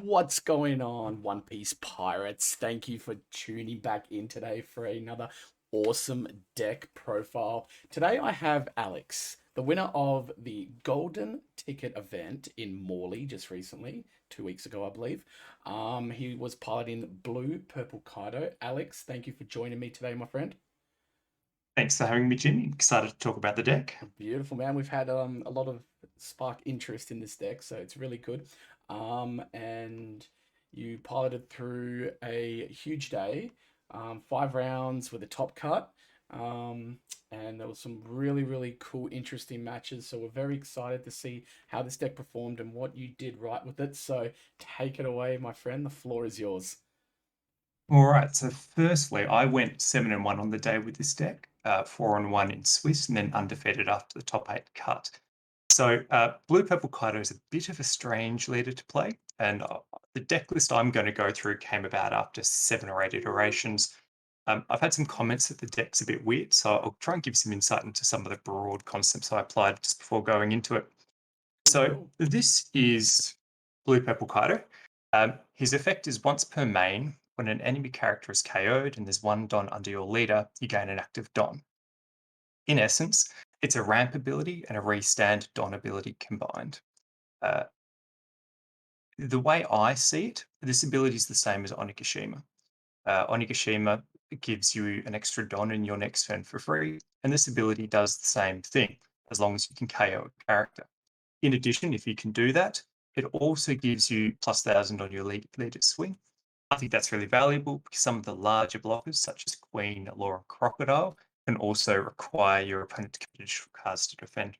What's going on, One Piece Pirates? Thank you for tuning back in today for another awesome deck profile. Today I have Alex, the winner of the Golden Ticket event in Morley just recently, 2 weeks ago, I believe. He was piloting Blue Purple Kaido. Alex, thank you for joining me today, my friend. Thanks for having me, Jimmy. Excited to talk about the deck. Beautiful, man. We've had a lot of spark interest in this deck, so it's really good. And you piloted through a huge day, 5 rounds with a top cut. Um, and there was some really cool, interesting matches. So we're very excited to see how this deck performed and what you did right with it. So take it away, my friend. The floor is yours. All right, so firstly, I went 7-1 on the day with this deck, 4-1 in Swiss, and then undefeated after the top eight cut. So Blue Purple Kaido is a bit of a strange leader to play, and the deck list I'm going to go through came about after 7 or 8 iterations. I've had some comments that the deck's a bit weird, so I'll try and give some insight into some of the broad concepts I applied just before going into it. Cool, So cool. this is Blue Purple Kaido. His effect is once per main. When an enemy character is KO'd and there's one Don under your leader, you gain an active Don. In essence, it's a ramp ability and a restand Don ability combined. Uh, the way I see it, this ability is the same as Onigashima. Onigashima gives you an extra Don in your next turn for free, and this ability does the same thing as long as you can KO a character. In addition, if you can do that, it also gives you +1,000 on your leader swing. I think that's really valuable because some of the larger blockers, such as Queen, Law, and Crocodile, can also require your opponent to commit additional cards to defend.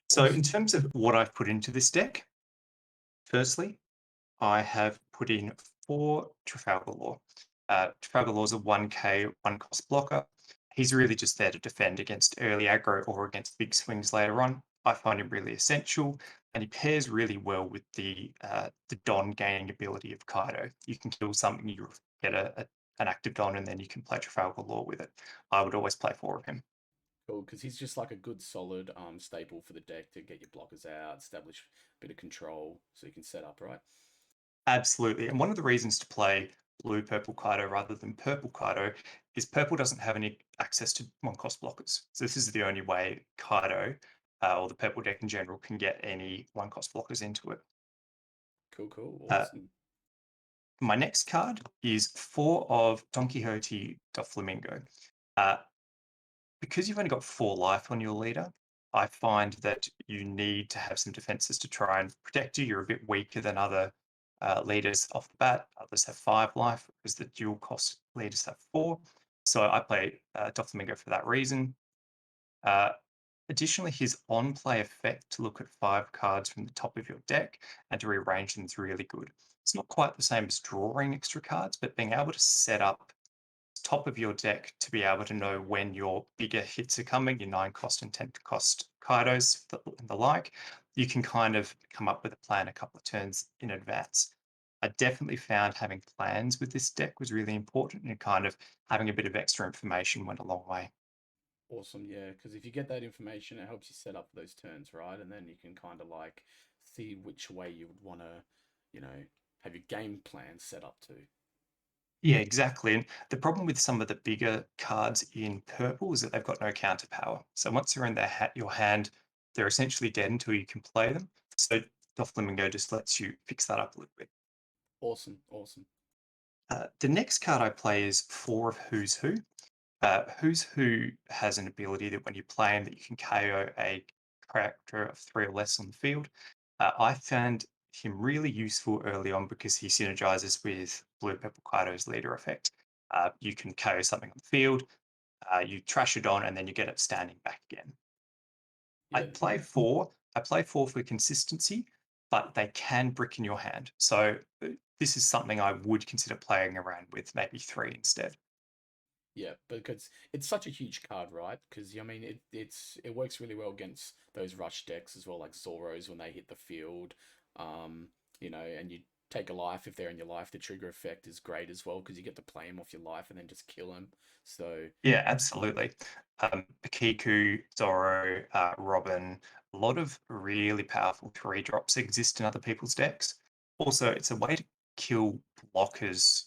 So, in Awesome. terms of what I've put into this deck, firstly, I have put in 4 Trafalgar Law. Trafalgar Law is a 1k, 1 cost blocker. He's really just there to defend against early aggro or against big swings later on. I find him really essential, and he pairs really well with the Don gaining ability of Kaido. You can kill something, you get an active Don, and then you can play Trafalgar Law with it. I would always play 4 of him. Cool, because he's just like a good solid staple for the deck to get your blockers out, establish a bit of control so you can set up, right? Absolutely. And one of the reasons to play blue purple Kaido rather than purple Kaido is purple doesn't have any access to 1 cost blockers. So this is the only way Kaido or the purple deck in general can get any 1 cost blockers into it. Cool, cool, Uh, awesome. my next card is 4 of Don Quixote Doflamingo. Uh, because you've only got 4 life on your leader, I find that you need to have some defenses to try and protect you. You're a bit weaker than other leaders off the bat. Others have 5 life, because the dual cost leaders have 4. So I play Doflamingo for that reason. Uh, Additionally, his on play effect to look at 5 cards from the top of your deck and to rearrange them is really good. It's not quite the same as drawing extra cards, but being able to set up top of your deck to be able to know when your bigger hits are coming, your 9 cost and 10 cost Kaidos and the like, you can kind of come up with a plan a couple of turns in advance. I definitely found having plans with this deck was really important, and kind of having a bit of extra information went a long way. Awesome, yeah, because if you get that information, it helps you set up those turns, right? And then you can kind of like see which way you would want to, have your game plan set up to. Yeah, exactly. And the problem with some of the bigger cards in purple is that they've got no counter power. So once they're in your hand, they're essentially dead until you can play them. So Doflamingo just lets you fix that up a little bit. Awesome, awesome. The next card I play is 4 of Who's Who. Who's Who has an ability that when you play him, that you can KO a character of 3 or less on the field. I found him really useful early on because he synergizes with Blue Purple Kaido's leader effect. You can KO something on the field, you trash it on, and then you get it standing back again. I Yeah, play 4. I play 4 for consistency, but they can brick in your hand. So this is something I would consider playing around with, maybe 3 instead. yeah, because it's such a huge card, right? Because I mean, it works really well against those rush decks as well, like Zoros when they hit the field. And you take a life if they're in your life. The trigger effect is great as well because you get to play them off your life and then just kill them. So Yeah, absolutely. Kiku, Zoro, Robin, a lot of really powerful 3 drops exist in other people's decks. Also, it's a way to kill blockers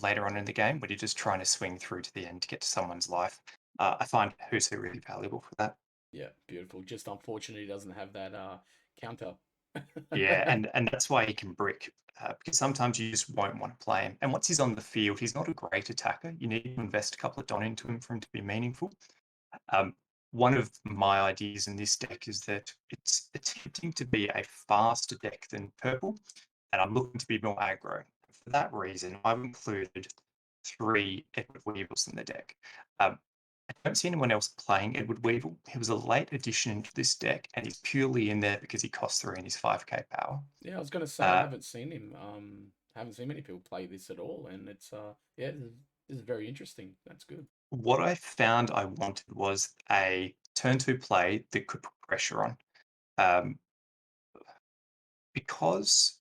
later on in the game when you're just trying to swing through to the end to get to someone's life. I find Husu really valuable for that. Yeah, beautiful. Just unfortunately he doesn't have that counter. Yeah, and that's why he can brick, because sometimes you just won't want to play him. And once he's on the field, he's not a great attacker. You need to invest a couple of Don into him for him to be meaningful. Um, one of my ideas in this deck is that it's attempting to be a faster deck than purple, and I'm looking to be more aggro. For that reason, I've included 3 Edward Weevils in the deck. Um, I don't see anyone else playing Edward Weevil. He was a late addition to this deck, and he's purely in there because he costs 3 and he's 5k power. Yeah, I was gonna say I Uh, haven't seen him. Haven't seen many people play this at all, and it's yeah, this is very interesting. That's good. what I found I wanted was a turn 2 play that could put pressure on. Um, because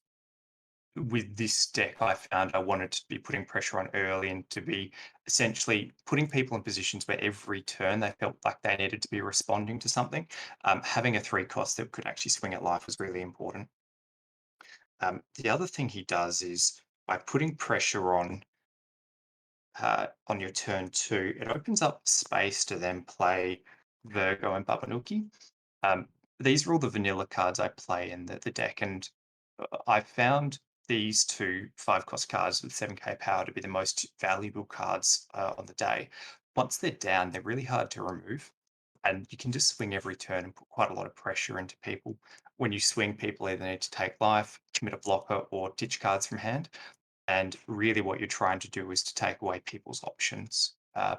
with this deck, I found I wanted to be putting pressure on early and to be essentially putting people in positions where every turn they felt like they needed to be responding to something. Having a 3 cost that could actually swing at life was really important. The other thing he does is by putting pressure on your turn 2, it opens up space to then play Virgo and Babanuki. Um, these are all the vanilla cards I play in the deck, and I found these 2 5-cost cards with 7k power to be the most valuable cards on the day. Once they're down, they're really hard to remove, and you can just swing every turn and put quite a lot of pressure into people. When you swing, people either need to take life, commit a blocker, or ditch cards from hand. And really, what you're trying to do is to take away people's options.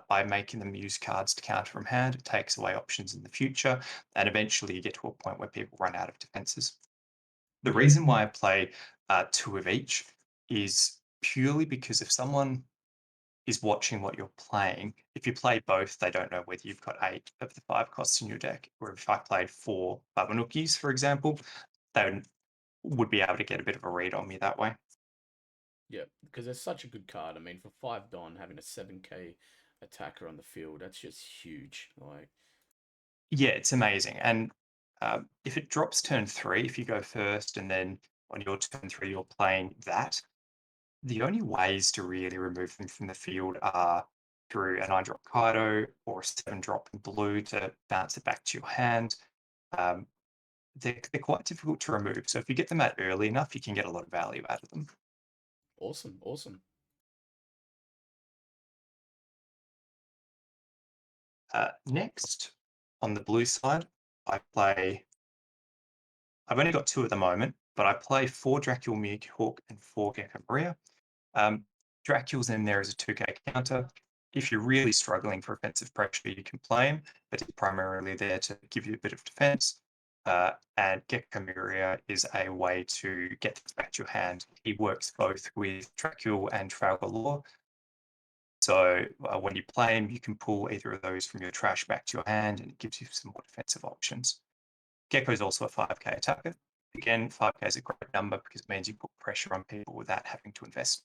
By making them use cards to counter from hand, it takes away options in the future, and eventually you get to a point where people run out of defenses. The Yeah, reason why I play 2 of each is purely because if someone is watching what you're playing, if you play both, they don't know whether you've got 8 of the 5 costs in your deck. Or if I played 4 Babanukis, for example, they would be able to get a bit of a read on me that way. yeah, because it's such a good card. I mean, for 5 Don having a 7k attacker on the field, that's just huge. Like, Yeah, it's amazing. And if it drops turn 3, if you go first and then on your turn 3 you're playing that, the only ways to really remove them from the field are through a 9-drop Kaido or a 7-drop in blue to bounce it back to your hand. Um, they're quite difficult to remove. So if you get them out early enough, you can get a lot of value out of them. awesome, awesome. Next, on the blue side, I play I've only got 2 at the moment, but I play 4 Dracula Mihawk and 4 Gecko Maria. Um, Dracula's in there as a 2k counter. If you're really struggling for offensive pressure, you can play him, but he's primarily there to give you a bit of defense. And Gecko Maria is a way to get things back to your hand. He works both with Dracula and Trafalgar Law. So when you play him, you can pull either of those from your trash back to your hand, and it gives you some more defensive options. Gecko is also a 5k attacker. Again, 5k is a great number because it means you put pressure on people without having to invest.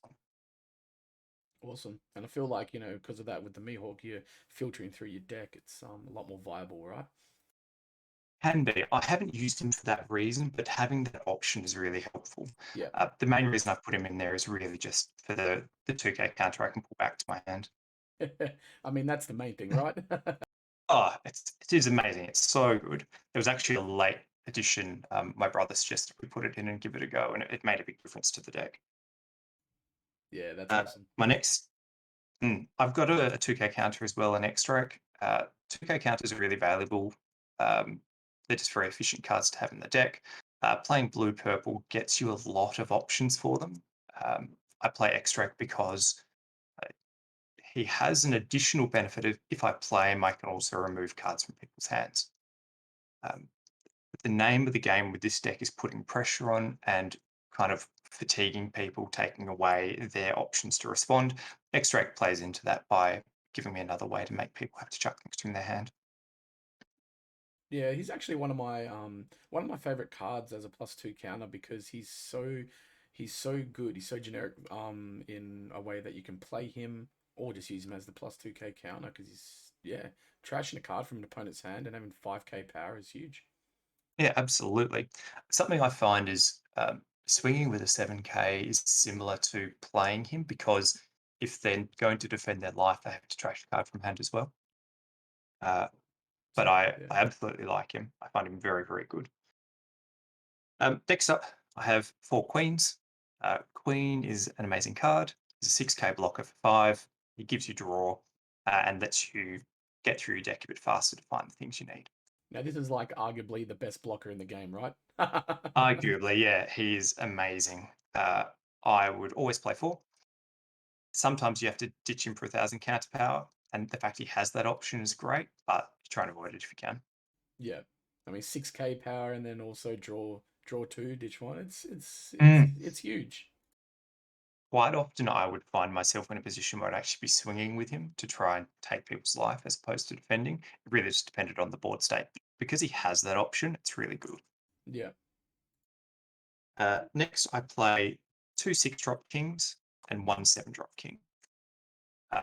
Awesome. And I feel like, because of that with the Mihawk, you're filtering through your deck. It's a lot more viable, right? Can be. I haven't used him for that reason, but having that option is really helpful. Yeah. The main reason I put him in there is really just for the 2k counter I can pull back to my hand. I mean, that's the main thing, right? Oh, it is amazing. It's so good. There was actually a late edition. My brother suggested we put it in and give it a go, and it made a big difference to the deck. Yeah, that's awesome. My next I've got a 2k counter as well, an extract. 2k counters are really valuable. Um, they're just very efficient cards to have in the deck. Playing blue purple gets you a lot of options for them. Um, I play extract because uh, he has an additional benefit of if I play him, I can also remove cards from people's hands. Um, the name of the game with this deck is putting pressure on and kind of fatiguing people, taking away their options to respond. Extract plays into that by giving me another way to make people have to chuck things in their hand. Yeah, he's actually one of my favorite cards as a +2 counter because he's so good. He's so generic in a way that you can play him or just use him as the +2k counter because he's yeah, trashing a card from an opponent's hand and having 5k power is huge. Yeah, absolutely. Something I find is swinging with a 7K is similar to playing him because if they're going to defend their life, they have to trash a card from hand as well. Uh, but So I yeah. absolutely like him. I find him very, very good. Next up, I have four queens. Queen is an amazing card. It's a 6K blocker for 5. It gives you draw and lets you get through your deck a bit faster to find the things you need. Now this is like arguably the best blocker in the game, right? Arguably, yeah, he is amazing. I would always play 4. Sometimes you have to ditch him for 1,000 counter power, and the fact he has that option is great, but you try and avoid it if you can. Yeah. I mean 6k power and then also draw two, ditch one. Mm. It's huge. Quite often, I would find myself in a position where I'd actually be swinging with him to try and take people's life as opposed to defending. It really just depended on the board state. Because he has that option, it's really good. Yeah. Next, I play 2 6-drop kings and 1 7-drop king.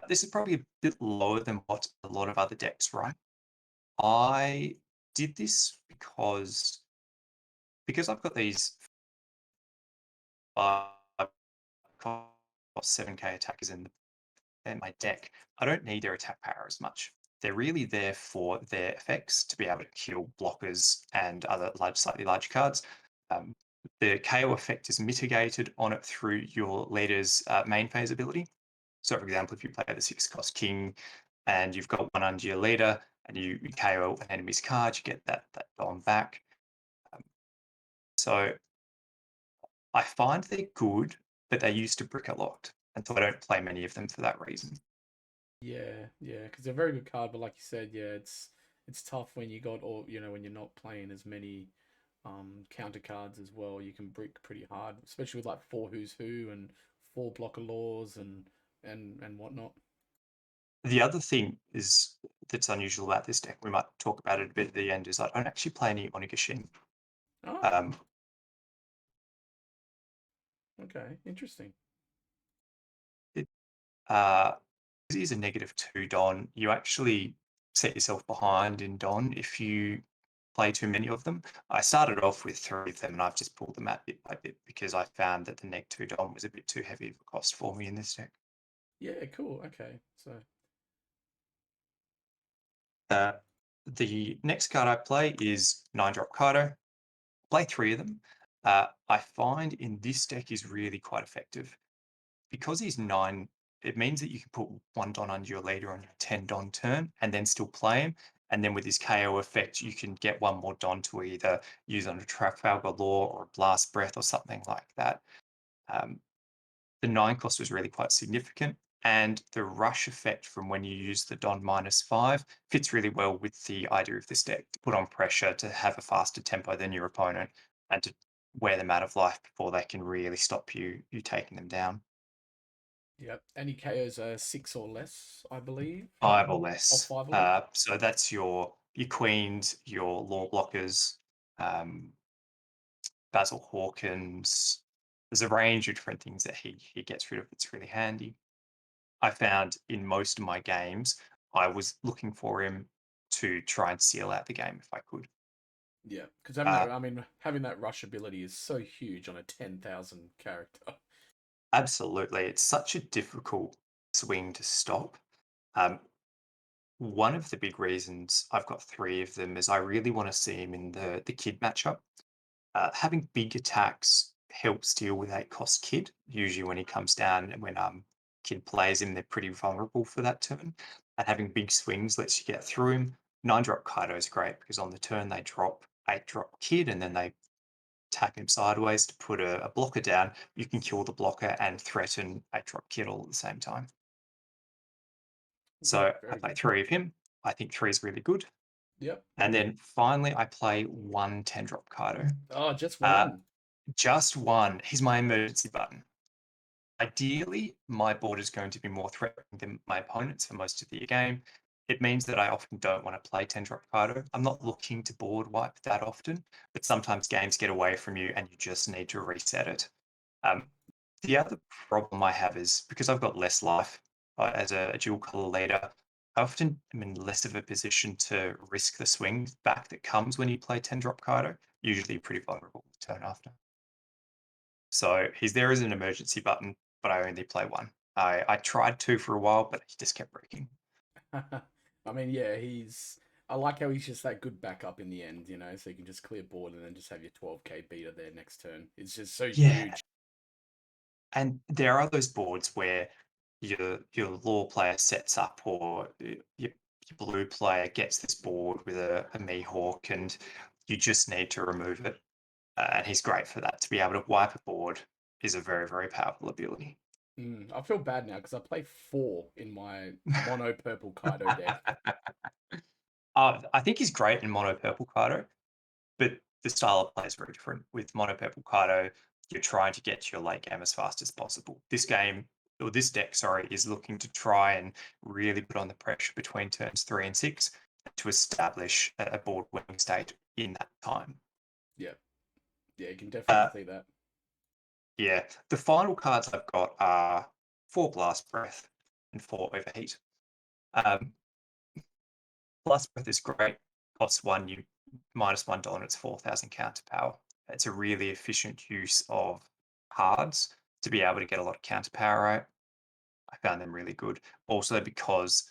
This is probably a bit lower than what a lot of other decks write. I did this because I've got these 5 7K attackers in my deck. I don't need their attack power as much. They're really there for their effects to be able to kill blockers and other slightly larger cards. Um, the KO effect is mitigated on it through your leader's main phase ability. So, for example, if you play the 6-cost king and you've got one under your leader and you KO an enemy's card, you get that Don back. Um, so I find they're good, but they used to brick a lot. And so I don't play many of them for that reason. Yeah, yeah, because they're a very good card, but like you said, yeah, it's tough when you got all when you're not playing as many counter cards as well. You can brick pretty hard, especially with like four who's who and four blocker laws and whatnot. The other thing is that's unusual about this deck, we might talk about it a bit at the end, is I don't actually play any Onigashima. Oh, Um, okay, interesting. it, uh, because he's a -2 Don, you actually set yourself behind in Don if you play too many of them. I started off with 3 of them and I've just pulled them out bit by bit because I found that the -2 Don was a bit too heavy of a cost for me in this deck. Yeah, cool. Okay, so Uh, the next card I play is 9-drop Kaido. Play 3 of them. I find in this deck is really quite effective. Because he's 9, it means that you can put 1 Don under your leader on your 10 Don turn and then still play him. And then with his KO effect, you can get 1 more Don to either use on a Trafalgar Law or a Blast Breath or something like that. Um, the 9 cost was really quite significant. And the rush effect from when you use the Don -5 fits really well with the idea of this deck to put on pressure, to have a faster tempo than your opponent, and to wear them out of life before they can really stop you taking them down. yeah, any KOs are 6 or less, I believe, 5 or or less. 5 or less. So that's your queens, your law blockers, um, Basil Hawkins. There's a range of different things that he gets rid of. It's really handy. I found in most of my games, I was looking for him to try and seal out the game if I could. Yeah, because having Uh, that, I mean, having that rush ability is so huge on a 10,000 character. Absolutely, it's such a difficult swing to stop. Um, one of the big reasons I've got 3 of them is I really want to see him in the kid matchup. Having big attacks helps deal with 8-cost Kid. Usually, when he comes down and when Kid plays him, they're pretty vulnerable for that turn. And having big swings lets you get through him. 9-drop Kaido is great because on the turn they drop 8-drop Kid and then they tap him sideways to put a blocker down. You can kill the blocker and threaten 8-drop Kid all at the same time. Yeah, So I very play good. 3 of him. I think 3 is really good. Yep. And then finally, I play 1 10-drop Kaido. Oh, just Uh, one. Just one. He's my emergency button. Ideally, my board is going to be more threatening than my opponent's for most of the game. It means that I often don't want to play 10 drop Kaido. I'm not looking to board wipe that often, but sometimes games get away from you and you just need to reset it. Um, the other problem I have is because I've got less life as a dual color leader, I often am in less of a position to risk the swing back that comes when you play 10 drop Kaido. Usually pretty vulnerable the turn after. So he's there as an emergency button, but I only play one. I tried two for a while, but he just kept breaking. I mean, yeah, he's. I like how he's just that good backup in the end, you know, so you can just clear board and then just have your 12k beater there next turn. It's just so Yeah, huge. and there are those boards where your law player sets up, or your blue player gets this board with a Mihawk, and you just need to remove it. And he's great for that. To be able to wipe a board is a very, very powerful ability. I feel bad now because I play four in my mono purple Kaido deck. I think he's great in mono purple Kaido, but the style of play is very different. With mono purple Kaido, you're trying to get to your late game as fast as possible. This game, or this deck, sorry, is looking to try and really put on the pressure between turns 3 and 6 to establish a board winning state in that time. Yeah, yeah, you can definitely Uh, see that. yeah, the final cards I've got are 4 Blast Breath and 4 Overheat. Um, Blast Breath is great. Costs one, you -1 and it's 4,000 counter power. It's a really efficient use of cards to be able to get a lot of counter power out. I found them really good. Also, because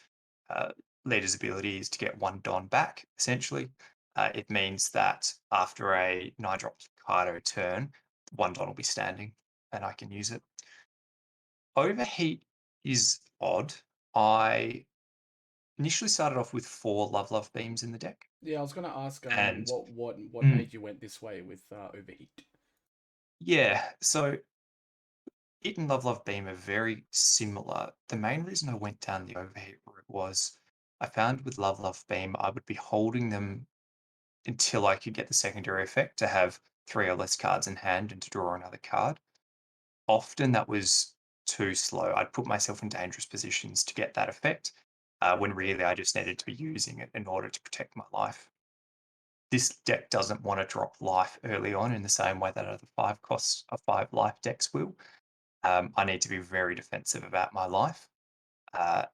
uh, Leader's ability is to get 1 Don back, essentially. It means that after a 9-drop Kaido turn, 1 Don will be standing and I can use it. Overheat is odd. I initially started off with 4 Love Beams in the deck. Yeah, I was gonna ask, And what mm, made you went this way with overheat? yeah, so it and Love Beam are very similar. The main reason I went down the overheat route was I found with Love Beam, I would be holding them until I could get the secondary effect to have 3 or less cards in hand and to draw another card. Often that was too slow. I'd put myself in dangerous positions to get that effect, when really I just needed to be using it in order to protect my life. This deck doesn't want to drop life early on in the same way that other 5 life decks will. I need to be very defensive about my life, uh,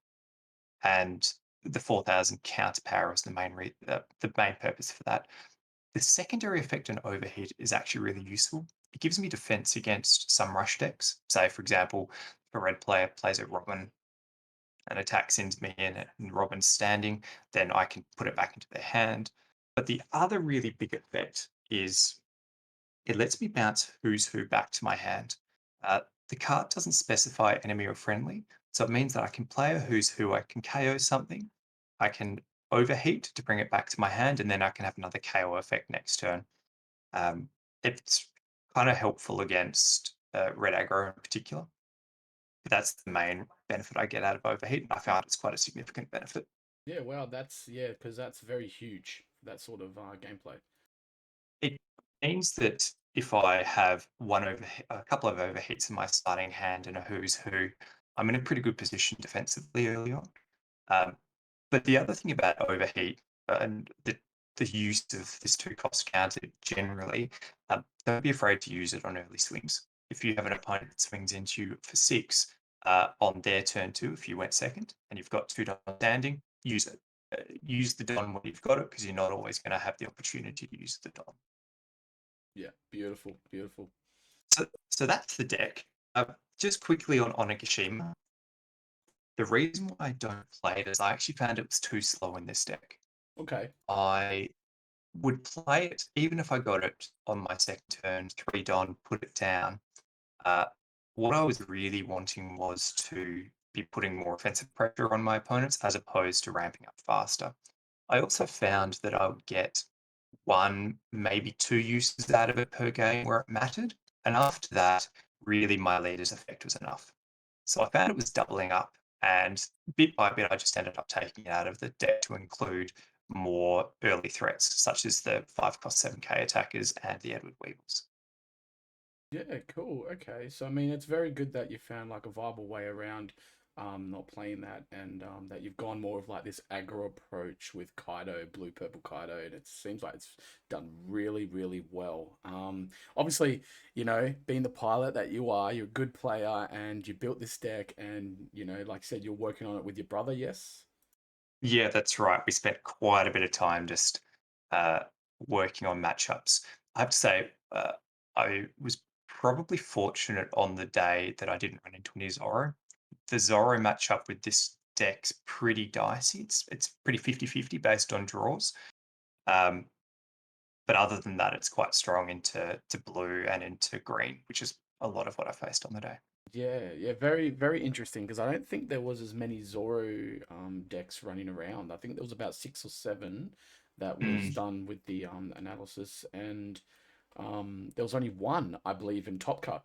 and the 4,000 counter power is the main purpose for that. The secondary effect on overheat is actually really useful. It gives me defense against some rush decks. Say, for example, if a red player plays a Robin and attacks into me and Robin's standing, then I can put it back into their hand. But the other really big effect is it lets me bounce Who's Who back to my hand. The card doesn't specify enemy or friendly, so it means that I can play a Who's Who, I can KO something, I can overheat to bring it back to my hand, and then I can have another KO effect next turn. Um, it's kind of helpful against red aggro in particular. But that's the main benefit I get out of overheat, and I found it's quite a significant benefit. Yeah, wow, that's yeah, because that's very huge. That sort of gameplay. It means that if I have a couple of overheats in my starting hand and a Who's Who, I'm in a pretty good position defensively early on. Um, but the other thing about overheat, and the use of this 2 cost counter generally, don't be afraid to use it on early swings. If you have an opponent that swings into you for 6 on their turn 2, if you went second and you've got 2 Don standing, use it. Use the Don when you've got it because you're not always going to have the opportunity to use the Don. Yeah, beautiful, beautiful. So that's the deck. Just quickly on Onigashima, the reason why I don't play it is I actually found it was too slow in this deck. Okay. I would play it even if I got it on my second turn, 3 Don, put it down. Uh, what I was really wanting was to be putting more offensive pressure on my opponents as opposed to ramping up faster. I also found that I would get 1, maybe 2 uses out of it per game where it mattered. And after that, really my leader's effect was enough. So I found it was doubling up, and bit by bit, I just ended up taking it out of the deck to include more early threats, such as the 5 cost 7k attackers and the Edward Weevils. Yeah, cool. Okay. So I mean it's very good that you found like a viable way around not playing that and that you've gone more of like this aggro approach with Kaido, blue purple Kaido, and it seems like it's done really, really well. Obviously, you know, being the pilot that you are, you're a good player and you built this deck and you know, like I said, you're working on it with your brother, yes? Yeah, that's right. We spent quite a bit of time just uh, working on matchups. I have to say, I was probably fortunate on the day that I didn't run into any Zoro. The Zoro matchup with this deck's pretty dicey. It's pretty 50-50 based on draws. Um, but other than that, it's quite strong into blue and into green, which is a lot of what I faced on the day. Yeah, yeah, very, very interesting because I don't think there was as many Zoro decks running around. I think there was about six or seven that was Mm. done with the analysis, and there was only one, I believe, in Top Cut.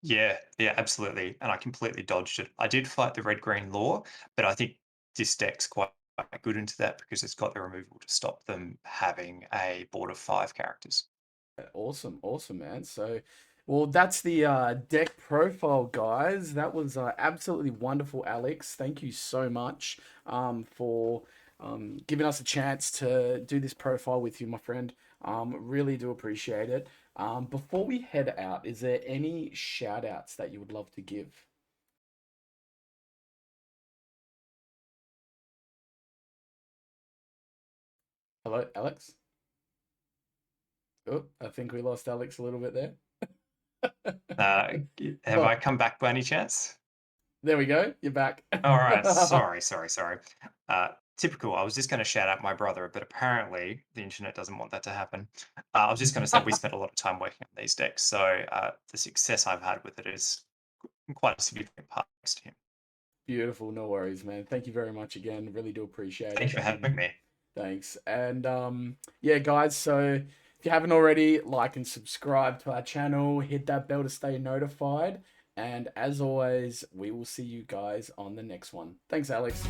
Yeah, yeah, absolutely. And I completely dodged it. I did fight the red green law, but I think this deck's quite good into that because it's got the removal to stop them having a board of 5 characters. Awesome, awesome, man. So, well, that's the deck profile, guys. That was absolutely wonderful, Alex. Thank you so much for giving us a chance to do this profile with you, my friend. Really do appreciate it. Before we head out, is there any shout outs that you would love to give? Hello, Alex? Oh, I think we lost Alex a little bit there. Have Oh, I come back by any chance? there we go. You're back. All right, sorry. Typical. I was just going to shout out my brother, but apparently the internet doesn't want that to happen. I was just going to say we spent a lot of time working on these decks, so the success I've had with it is quite a significant part thanks to him. Beautiful, no worries, man. Thank you very much again. Really do appreciate Thank it. you for having me. Thanks. And yeah, guys, so if you haven't already, like and subscribe to our channel, hit that bell to stay notified. And as always, we will see you guys on the next one. Thanks, Alex.